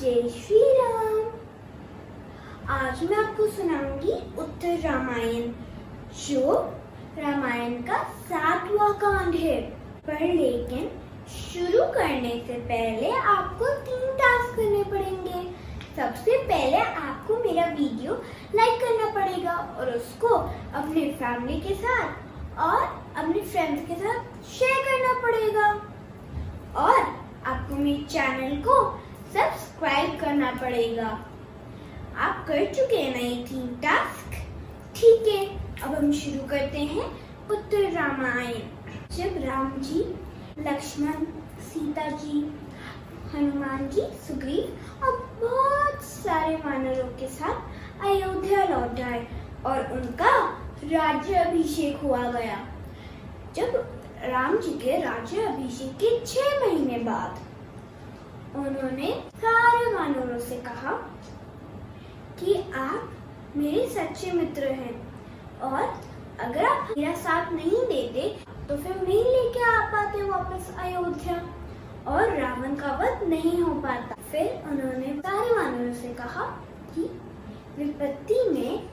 जय श्री राम। आज मैं आपको सुनाऊंगी उत्तर रामायण, जो रामायण का 7वां कांड है। पर लेकिन शुरू करने से पहले आपको 3 टास्क करने पड़ेंगे। सबसे पहले आपको मेरा वीडियो लाइक करना पड़ेगा और उसको अपने फैमिली के साथ और अपने फ्रेंड्स के साथ शेयर करना पड़ेगा। और आपको मेरे चैनल को सब्सक्राइब करना पड़ेगा। आप कर चुके हैं ना ये 3 टास्क? ठीक है, अब हम शुरू करते हैं उत्तर रामायण। जब राम जी, लक्ष्मण, सीता जी, हनुमान जी, सुग्रीव और बहुत सारे वानरों के साथ अयोध्या लौट आए और उनका राज्य अभिषेक हुआ गया। जब राम जी के राज्य अभिषेक के 6 महीने बाद उन्होंने सारे वानरों से कहा कि आप मेरे सच्चे मित्र हैं और अगर आप मेरा साथ नहीं देते तो फिर नहीं लेके आ पाते वापस अयोध्या और रावण का वध नहीं हो पाता। फिर उन्होंने सारे वानरों से कहा कि विपत्ति में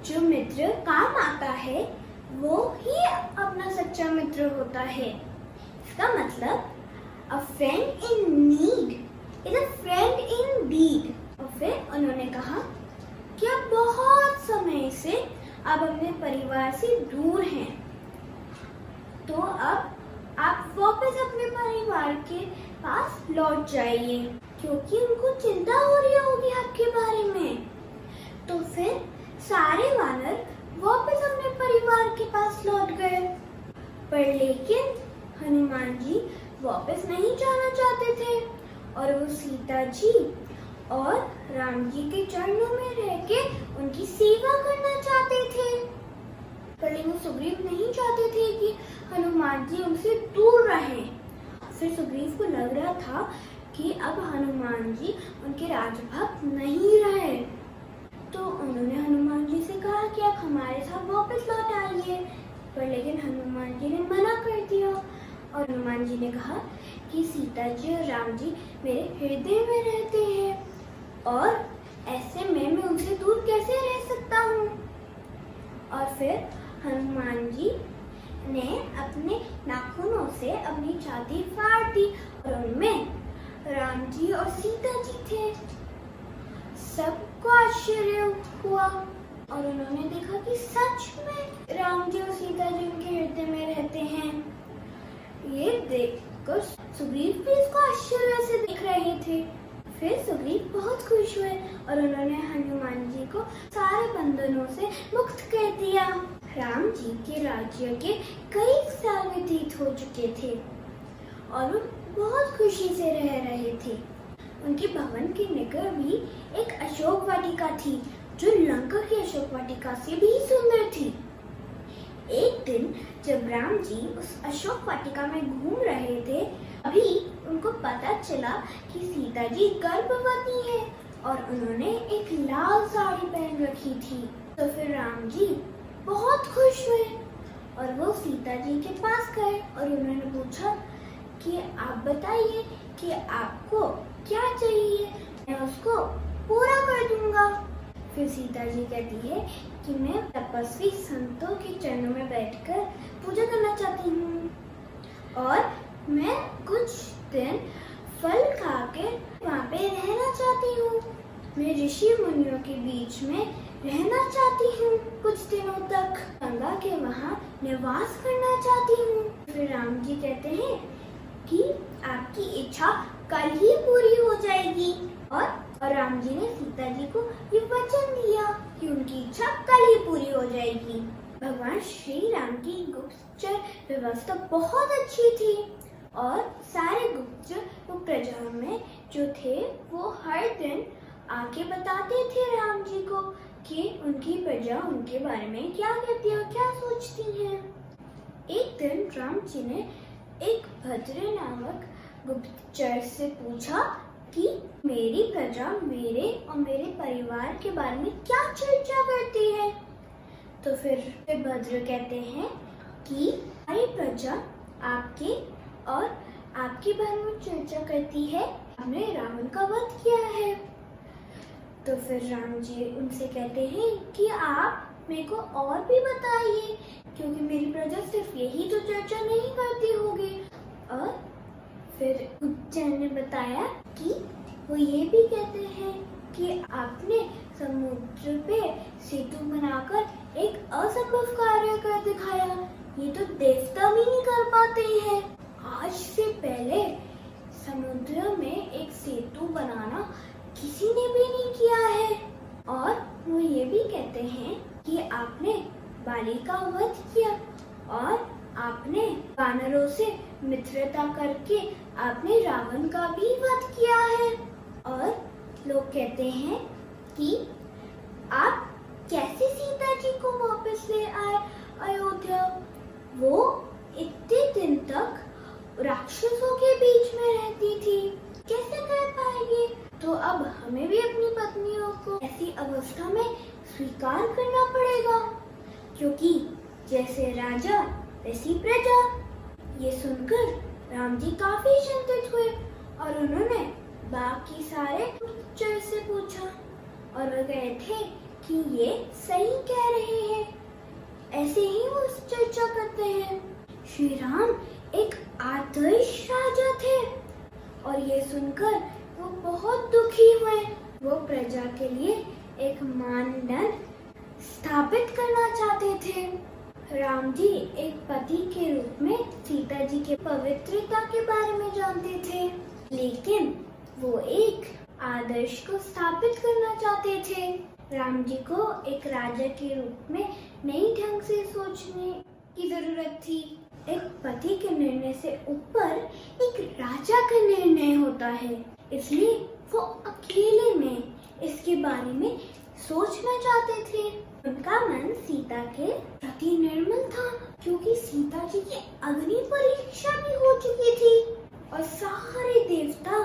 जो मित्र काम आता है वो ही अपना सच्चा मित्र होता है। इसका मतलब a friend in need is a friend indeed। और फिर उन्होंने कहा कि अब बहुत समय से आप अपने परिवार से दूर हैं, तो अब आप वापस अपने परिवार के पास लौट जाइए, क्योंकि उनको चिंता हो रही होगी आपके बारे में। तो फिर सारे वानर वापस अपने परिवार के पास लौट गए। पर लेकिन हनुमान जी वापस नहीं जाना चाहते थे और वो सीता जी और राम जी के चरणों में रह के उनकी सेवा करना चाहते थे। पर लेकिन सुग्रीव नहीं चाहते थे कि हनुमान जी उनसे दूर रहें। फिर सुग्रीव को लग रहा था कि अब हनुमान जी उनके राजभक्त नहीं रहे, तो उन्होंने हनुमान जी से कहा कि आप हमारे साथ वापस लौट आइए। पर लेकिन हनुमान जी ने मना कर दिया और हनुमान जी ने कहा कि सीता जी और राम जी मेरे हृदय में रहते हैं और ऐसे में मैं उनसे दूर कैसे रह सकता हूँ। और फिर हनुमान जी ने अपने नाखूनों से अपनी छाती फाड़ दी और उनमें राम जी और सीता जी थे। सबको आश्चर्य हुआ और उन्होंने देखा कि सच में राम जी और सीता जी उनके हृदय में रहते हैं। ये देखकर सुग्रीव भी इसको आश्चर्य से देख रहे थे। फिर सुग्रीव बहुत खुश हुए और उन्होंने हनुमान जी को सारे बंधनों से मुक्त कर दिया। राम जी के राज्य के कई साल व्यतीत हो चुके थे और वो बहुत खुशी से रह रहे थे। उनके भवन के निकट भी एक अशोक वाटिका थी, जो लंका की अशोक वाटिका से भी सुंदर थी। एक दिन जब राम जी उस अशोक वाटिका में घूम रहे थे, अभी उनको पता चला कि सीता जी गर्भवती है और उन्होंने एक लाल साड़ी पहन रखी थी। तो फिर राम जी बहुत खुश हुए और वो सीता जी के पास गए और उन्होंने पूछा कि आप बताइए कि आपको क्या चाहिए, मैं उसको पूरा कर दूंगा। फिर सीता जी कहती है कि मैं तपस्वी संतों के चरणों में बैठकर पूजा करना चाहती हूँ और मैं कुछ दिन फल खा के वहाँ पे रहना चाहती हूँ। मैं ऋषि मुनियों के बीच में रहना चाहती हूँ कुछ दिनों तक, गंगा के वहाँ निवास करना चाहती हूँ। फिर राम जी कहते हैं कि आपकी इच्छा कल ही पूरी हो जाएगी और राम जी ने सीता जी को ये वचन दिया कि उनकी इच्छा कल ही पूरी हो जाएगी। भगवान श्री राम की गुप्तचर व्यवस्था बहुत अच्छी थी और सारे गुप्तचर वो प्रजा में जो थे वो हर दिन आके बताते थे राम जी को कि उनकी प्रजा उनके बारे में क्या कहती है और क्या सोचती है। एक दिन राम जी ने एक भद्र नामक गुप्तचर से पूछा कि मेरी प्रजा मेरे और मेरे परिवार के बारे में क्या चर्चा करती है। तो फिर भद्र कहते हैं कि हमारी प्रजा आपके और आपके बारे में चर्चा करती है, हमने रावण का वध किया है। तो फिर राम जी उनसे कहते हैं कि आप मेरे को और भी बताइए, क्योंकि मेरी प्रजा सिर्फ यही तो चर्चा नहीं करती होगी। और फिर उज्जैन ने बताया कि वो ये भी कहते हैं कि आपने समुद्र पे सेतु बनाकर एक असंभव कार्य कर दिखाया, ये तो देवता भी नहीं कर पाते हैं। आज से पहले समुद्र में एक सेतु बनाना किसी ने भी नहीं किया है। और वो ये भी कहते हैं कि आपने बाली का वध किया और आपने वानरों से मित्रता करके आपने रावण का भी वध किया है। और लोग कहते हैं कि आप कैसे सीता जी को वापस ले आए अयोध्या, वो इतने दिन तक राक्षसों के बीच में रहती थी, कैसे कर पाएंगे? तो अब हमें भी अपनी पत्नियों को ऐसी अवस्था में स्वीकार करना पड़ेगा, क्योंकि जैसे राजा वैसी प्रजा। ये सुनकर राम जी काफी चिंतित हुए और उन्होंने बाकी सारे गुप्तचर से पूछा और वो गए थे कि ये सही कह रहे हैं। ऐसे ही वो चर्चा करते हैं। श्री राम एक आदर्श राजा थे और ये सुनकर वो बहुत दुखी हुए। वो प्रजा के लिए एक मानदंड स्थापित करना चाहते थे। राम जी एक पति के रूप में सीता जी के पवित्रता के बारे में जानते थे, लेकिन वो एक आदर्श को स्थापित करना चाहते थे। राम जी को एक राजा के रूप में नई ढंग से सोचने की जरूरत थी। एक पति के निर्णय से ऊपर एक राजा का निर्णय होता है, इसलिए वो अकेले में इसके बारे में सोचना चाहते थे। उनका मन सीता के प्रति निर्मल था, क्योंकि सीता जी की अग्नि परीक्षा भी हो चुकी थी और सारे देवता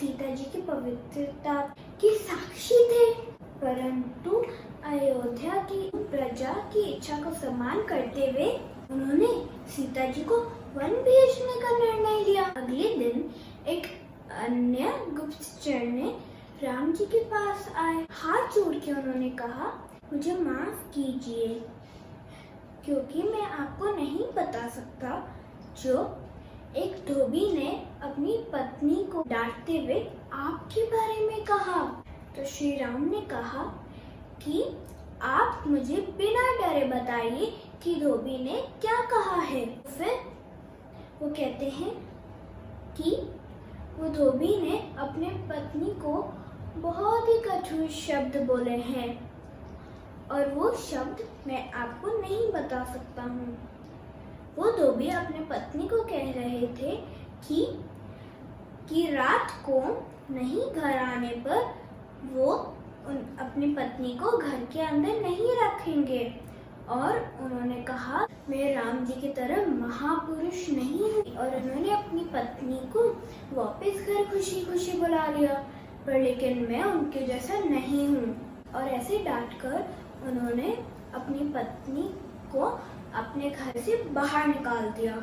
सीता जी की पवित्रता के साक्षी थे। परंतु अयोध्या की प्रजा की इच्छा को सम्मान करते हुए उन्होंने सीता जी को वन भेजने का निर्णय लिया। अगले दिन एक अन्य गुप्तचर ने राम जी के पास आए। हाथ जोड़ के उन्होंने कहा, मुझे माफ कीजिए, क्योंकि मैं आपको नहीं बता सकता जो एक धोबी ने अपनी पत्नी को डांटते हुए आपके बारे में कहा। तो श्री राम ने कहा कि आप मुझे बिना डरे बताइए कि धोबी ने क्या कहा है। फिर वो कहते हैं कि वो धोबी ने अपने पत्नी को बहुत ही कठोर शब्द बोले हैं और वो शब्द मैं आपको नहीं बता सकता हूँ। वो धोबी अपने पत्नी को कह रहे थे कि रात को नहीं घर आने पर वो अपनी पत्नी को घर के अंदर नहीं रखेंगे और उन्होंने कहा, मैं राम जी की तरह महापुरुष नहीं हूँ। और उन्होंने अपनी पत्नी को वापस घर खुशी खुशी बुला लिया, पर लेकिन मैं उनके जैसा नहीं हूँ। और ऐसे डांटकर उन्होंने अपनी पत्नी को अपने घर से बाहर निकाल दिया।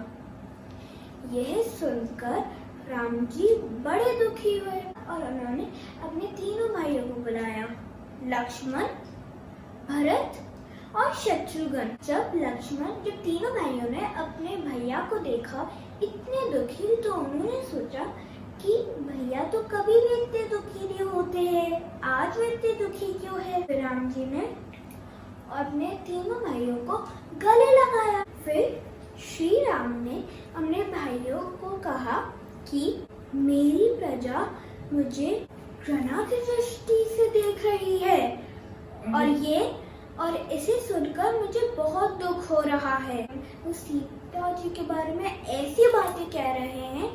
यह सुनकर राम जी बड़े दुखी हुए और उन्होंने अपने तीनों भाइयों को बुलाया, लक्ष्मण, भरत और शत्रुघ्न। जब तीनों भाइयों ने अपने भैया को देखा इतने दुखी, तो उन्होंने सोचा कि भैया तो कभी भी इतने दुखी नहीं होते हैं, आज वो इतने दुखी क्यों है। फिर राम जी ने अपने तीनों भाइयों को गले लगाया। फिर श्री राम ने अपने भाइयों को कहा कि मेरी प्रजा मुझे घृणा की दृष्टि से देख रही है और इसे सुनकर मुझे बहुत दुख हो रहा है। वो सीता जी के बारे में ऐसी बातें कह रहे हैं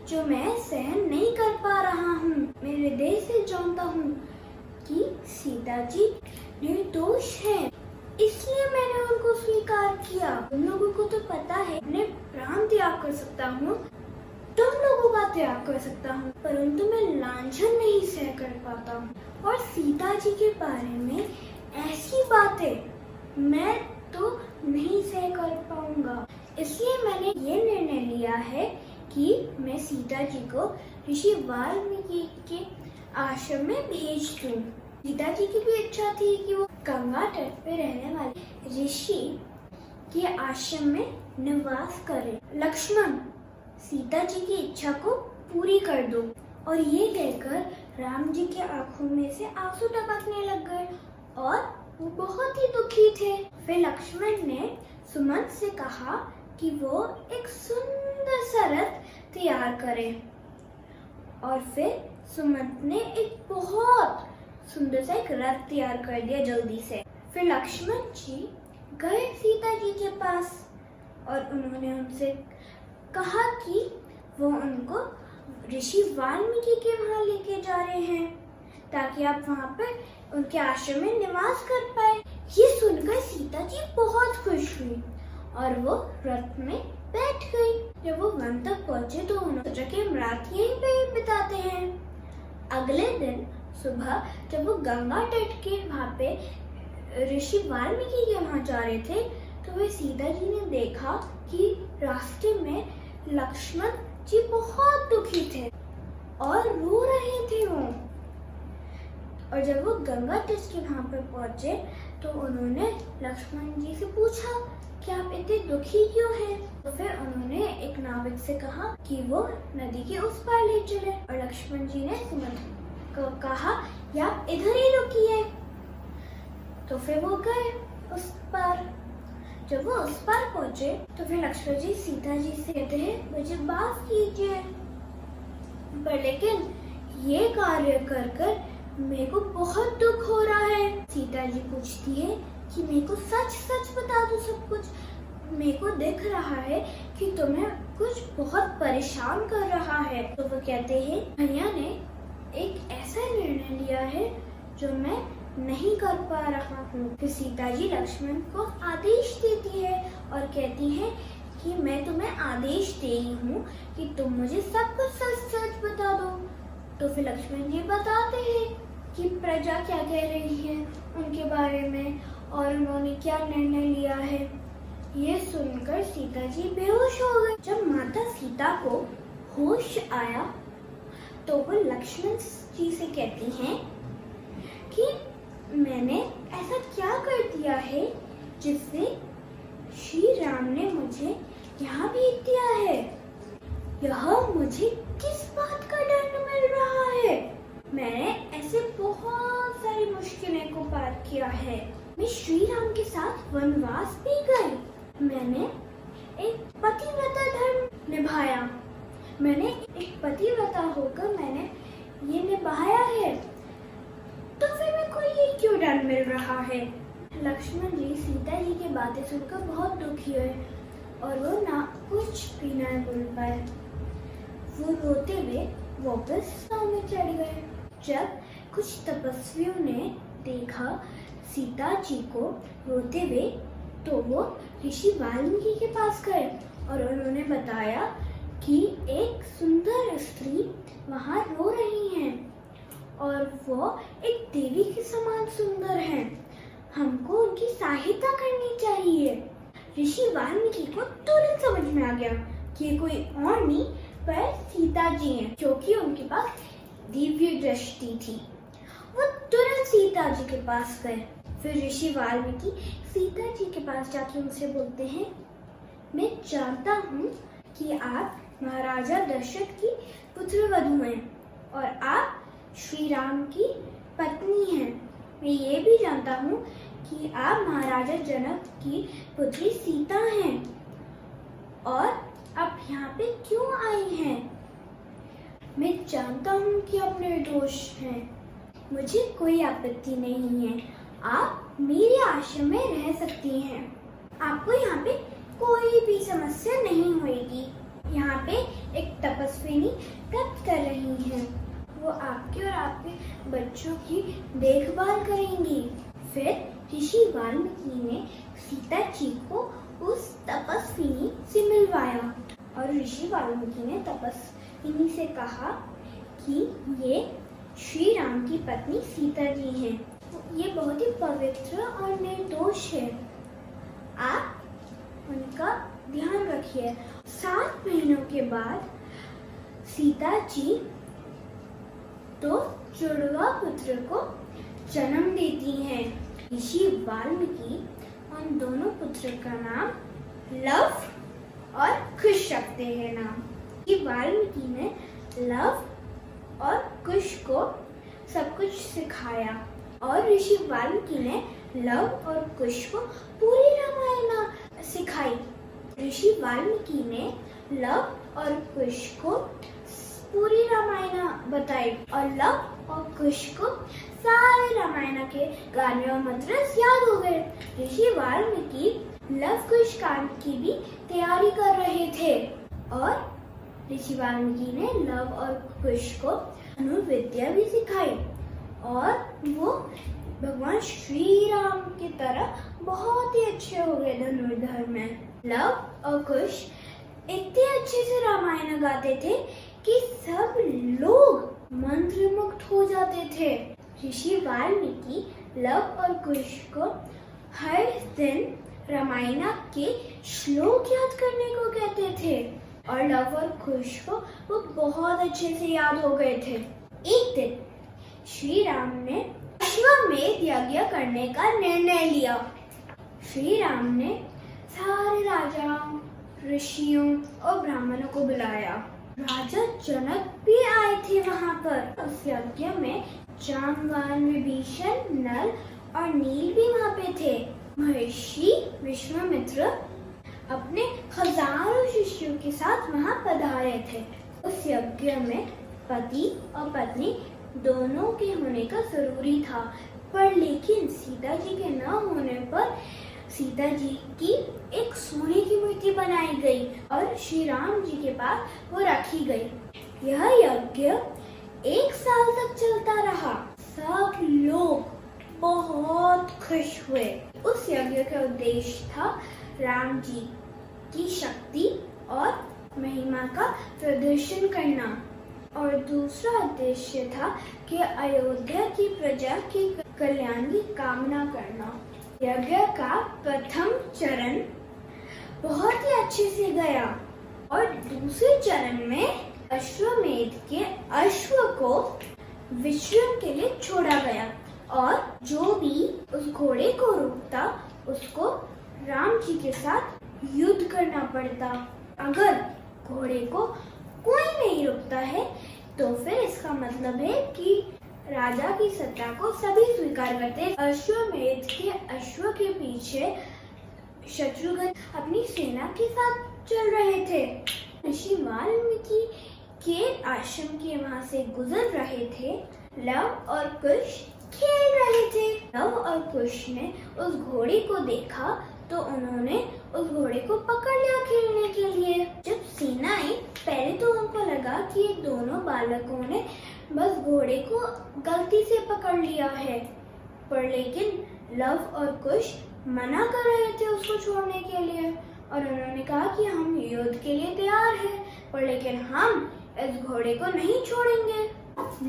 जो मैं सहन नहीं कर पा रहा हूँ। मैं हृदय से जानता हूँ कि सीता जी निर्दोष हैं, इसलिए मैंने उनको स्वीकार किया। तुम लोगों को तो पता है मैं प्राण त्याग कर सकता हूँ, तुम लोगों का त्याग कर सकता हूँ, परंतु मैं लांछन नहीं सह कर पाता हूँ। और सीता जी के बारे में ऐसी बातें मैं तो नहीं सह कर पाऊंगा, इसलिए मैंने ये निर्णय लिया है कि मैं सीता जी को ऋषि वाल्मीकि के आश्रम में भेज दूं। सीता जी की भी इच्छा थी कि वो गंगा तट पे रहने वाले ऋषि के आश्रम में निवास करें। लक्ष्मण, सीता जी की इच्छा को पूरी कर दो। और ये कहकर राम जी के आंखों में से आंसू टपकने लग गए और वो बहुत ही दुखी थे। फिर लक्ष्मण ने सुमंत से कहा कि वो एक सुंदर सा रथ तैयार करे। और फिर सुमंत ने एक बहुत सुंदर सा एक रथ तैयार कर दिया जल्दी से। फिर लक्ष्मण जी गए सीता जी के पास और उन्होंने उनसे कहा कि वो उनको ऋषि वाल्मीकि के वहां लेके जा रहे हैं ताकि आप वहां पर उनके आश्रम में निवास कर पाए। ये सुनकर सीता जी बहुत खुश हुई और वो रथ में बैठ गई। जब वो वन तक पहुंचे तो उन्होंने सोचा कि हम रात यहीं पे बिताते हैं। अगले दिन सुबह जब वो गंगा तट के वहां पे ऋषि वाल्मीकि के वहां जा रहे थे तो वे सीता जी ने देखा कि रास्ते में लक्ष्मण जी बहुत दुखी थे और रो रहे थे वो। और जब वो गंगा तट के वहां पर पहुंचे तो उन्होंने लक्ष्मण जी से पूछा कि आप इतने दुखी क्यों हैं? तो फिर उन्होंने एक नाविक से कहा कि वो नदी के उस पार ले चले और लक्ष्मण जी ने सुमंत को कहा कि आप इधर ही रुकिए। तो फिर वो गए उस पार। जब वो उस पार पहुंचे तो फिर लक्ष्मण जी सीता जी से कहते हैं मुझे माफ कीजिए, पर लेकिन ये कार्य कर कर मेरे को बहुत दुख हो रहा है। सीता जी पूछती है कि मेरे को सच सच बता दो सब कुछ। मेरे को दिख रहा है कि तुम्हें कुछ बहुत परेशान कर रहा है। तो वो कहते हैं भैया ने एक ऐसा निर्णय लिया है जो मैं नहीं कर पा रहा हूँ। फिर सीता जी लक्ष्मण को आदेश देती है और कहती है कि मैं तुम्हें आदेश दे रही हूँ कि तुम मुझे सब कुछ सच सच बता दो। तो फिर लक्ष्मण जी बताते हैं कि प्रजा क्या कह रही है उनके बारे में और उन्होंने क्या निर्णय लिया है। ये सुनकर सीता जी बेहोश हो गई। जब माता सीता को होश आया तो वो लक्ष्मण जी से कहती हैं कि मैंने ऐसा क्या कर दिया है जिससे श्री राम ने मुझे यहाँ भेज दिया है? यह मुझे किस बात का दंड मिल रहा है? मैंने ऐसे बहुत सारी मुश्किलें को पार किया है। मैं श्री राम के साथ वनवास भी गई। मैंने एक पतिव्रता धर्म निभाया। मैंने एक पतिव्रता होकर मैंने ये निभाया है, तो फिर मेरे को ये क्यों दंड मिल रहा है? लक्ष्मण जी सीता जी की बातें सुनकर बहुत दुखी हुए और वो ना कुछ भी ना बोल पाए। वो रोते हुए वापस गांव में चढ़ गए। जब कुछ तपस्वियों ने देखा सीता जी को रोते हुए तो वो ऋषि वाल्मीकि के पास गए और उन्होंने बताया कि एक सुंदर स्त्री वहां रो रही है और वो एक देवी के समान सुंदर है। हमको उनकी सहायता करनी चाहिए। ऋषि वाल्मीकि को तुरंत समझ में आ गया कि ये कोई और नहीं पर सीता जी हैं, क्योंकि उनके पास दिव्य दृष्टि थी। वो तुरंत सीता जी के पास गए। फिर ऋषि वाल्मीकि सीता जी के पास जाके उनसे बोलते हैं, मैं जानता हूँ कि आप महाराजा दशरथ की पुत्रवधू हैं और आप श्री राम की पत्नी हैं। मैं ये भी जानता हूँ कि आप महाराजा जनक की पुत्री सीता हैं और आप यहाँ पे क्यों आई हैं? मैं जानता हूँ कि आप निर्दोष हैं। मुझे कोई आपत्ति नहीं है। आप मेरे आश्रम में रह सकती हैं। आपको यहाँ पे कोई भी समस्या नहीं होगी। यहाँ पे एक तपस्विनी तप कर रही हैं। वो आपके और आपके बच्चों की देखभाल करेंगी। फिर ऋषि वाल्मीकि ने सीता जी को उस तपस्विनी से मिलवाया और ऋषि वाल्मीकि ने तपस्विनी से कहा कि ये श्री राम की पत्नी सीता जी हैं। ये बहुत ही पवित्र और निर्दोष है। आप उनका ध्यान रखिए। 7 महीनों के बाद सीता जी तो जुड़वा पुत्र को जन्म देती हैं। ऋषि वाल्मीकि उन दोनों पुत्र का नाम लव और कुश रखते हैं नाम। ऋषि वाल्मीकि ने लव और कुश को सब कुछ सिखाया और ऋषि वाल्मीकि ने लव और कुश को पूरी रामायण सिखाई। ऋषि वाल्मीकि ने लव और कुश को पूरी रामायण बताई और लव और कुश को सारे रामायण के गाने और मंत्र याद हो गए। ऋषि वाल्मीकि लव कुश कांड की भी तैयारी कर रहे थे और ऋषि वाल्मीकि ने लव और कुश को धनुर्विद्या भी सिखाई और वो भगवान श्री राम की तरह बहुत ही अच्छे हो गए धनुर्धर में। लव और कुश इतने अच्छे से रामायण गाते थे कि सब लोग मंत्रमुग्ध हो जाते थे। ऋषि वाल्मीकि लव और कुश को हर दिन रामायण के श्लोक याद करने को कहते थे और लव और कुश को वो बहुत अच्छे से याद हो गए थे। एक दिन श्री राम ने अश्वमेध यज्ञ करने का निर्णय लिया। श्री राम ने सारे राजाओं, ऋषियों और ब्राह्मणों को बुलाया। राजा जनक भी आए थे वहाँ पर। उस यज्ञ में जामवान, विभीषण, नल और नील भी वहाँ पे थे। महर्षि विश्वामित्र अपने हजारों शिष्यों के साथ वहाँ पधारे थे। उस यज्ञ में पति और पत्नी दोनों के होने का जरूरी था, पर लेकिन सीता जी के न होने पर सीता जी की एक सोने की मूर्ति बनाई गई और श्री राम जी के पास वो रखी गई। यह यज्ञ 1 साल तक चलता रहा। सब लोग बहुत खुश हुए। उस यज्ञ का उद्देश्य था राम जी की शक्ति और महिमा का प्रदर्शन करना और दूसरा उद्देश्य था कि अयोध्या की प्रजा के कल्याण की कामना करना। यज्ञ का प्रथम चरण बहुत ही अच्छे से गया और दूसरे चरण में अश्वमेध के अश्व को विश्राम के लिए छोड़ा गया और जो भी उस घोड़े को रोकता उसको राम जी के साथ युद्ध करना पड़ता। अगर घोड़े को कोई नहीं रोकता है तो फिर इसका मतलब है कि राजा की सत्ता को सभी स्वीकार करते। अश्वमेध के अश्व के पीछे शत्रुघ्न अपनी सेना के साथ चल रहे थे। ऋषि वाल्मीकि के आश्रम के वहां से गुजर रहे थे। लव और कुश खेल रहे थे। लव और कुश ने उस घोड़े को देखा तो उन्होंने उस घोड़े को पकड़ लिया खेलने के लिए। जब सेना आई पहले तो उनको लगा कि दोनों बालकों ने बस घोड़े को गलती से पकड़ लिया है, पर लेकिन लव और कुश मना कर रहे थे उसको छोड़ने के लिए और उन्होंने कहा कि हम युद्ध के लिए तैयार हैं, पर लेकिन हम इस घोड़े को नहीं छोड़ेंगे।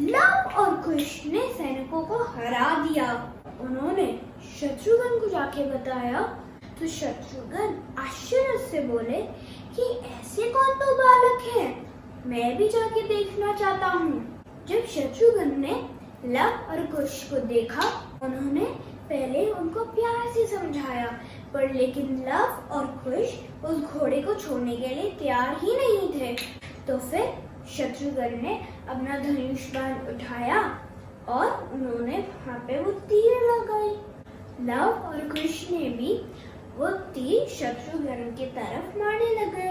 लव और कुश ने सैनिकों को हरा दिया। उन्होंने शत्रुघ्न को जाके बताया तो शत्रुघ्न आश्चर्य से बोले कि ऐसे कौन दो बालक हैं, मैं भी जाके देखना चाहता हूँ। जब शत्रुघ्न ने लव और कुश को देखा उन्होंने पहले उनको प्यार से समझाया, पर लेकिन लव और कुश उस घोड़े को छोड़ने के लिए तैयार ही नहीं थे। तो फिर शत्रुघ्न ने अपना धनुष बाण उठाया और उन्होंने वहाँ पे वो तीर लगाई। लव और कुश ने भी वो तीर शत्रुघ्न की तरफ मारने लगे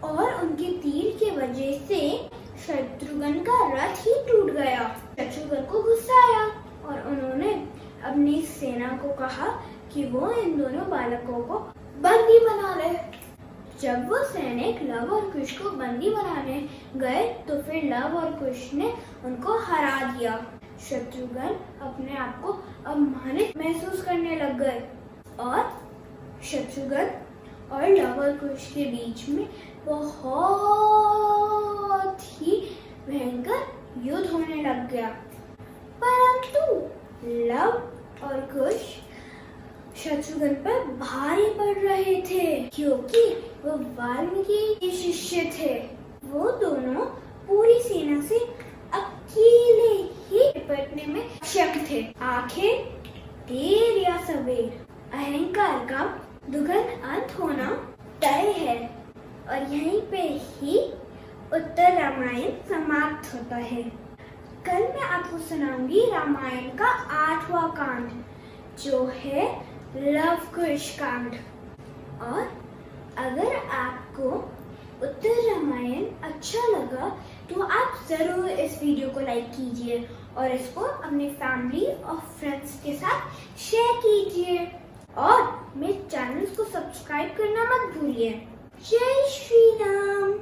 और उनके तीर के वजह से शत्रुघ्न का रथ ही टूट गया। शत्रुघ्न को गुस्सा आया और उन्होंने अपनी सेना को कहा कि वो इन दोनों बालकों को बंदी बना ले। जब वो सैनिक लव और कुश को बंदी बनाने गए तो फिर लव और कुश ने उनको हरा दिया। शत्रुघ्न अपने आप को अपमानित महसूस करने लग गए और शत्रुघ्न और लव और कुश के बीच में बहुत ही भयंकर युद्ध होने लग गया। परंतु लव और कुश शत्रुघ्न पर भारी पड़ रहे थे क्योंकि वो वाल्मीकि के शिष्य थे। वो दोनों पूरी सेना से अकेले ही निपटने में सक्षम थे। आखिर देर या सवेर अहंकार का दुगन अंत होना तय है और यहीं पे ही उत्तर रामायण समाप्त होता है। कल मैं आपको सुनाऊंगी रामायण का 8वां कांड, जो है लव कुश कांड। और अगर आपको उत्तर रामायण अच्छा लगा तो आप जरूर इस वीडियो को लाइक कीजिए और इसको अपने फैमिली और फ्रेंड्स के साथ शेयर कीजिए और मेरे चैनल को सब्सक्राइब करना मत भूलिए। जय श्री राम।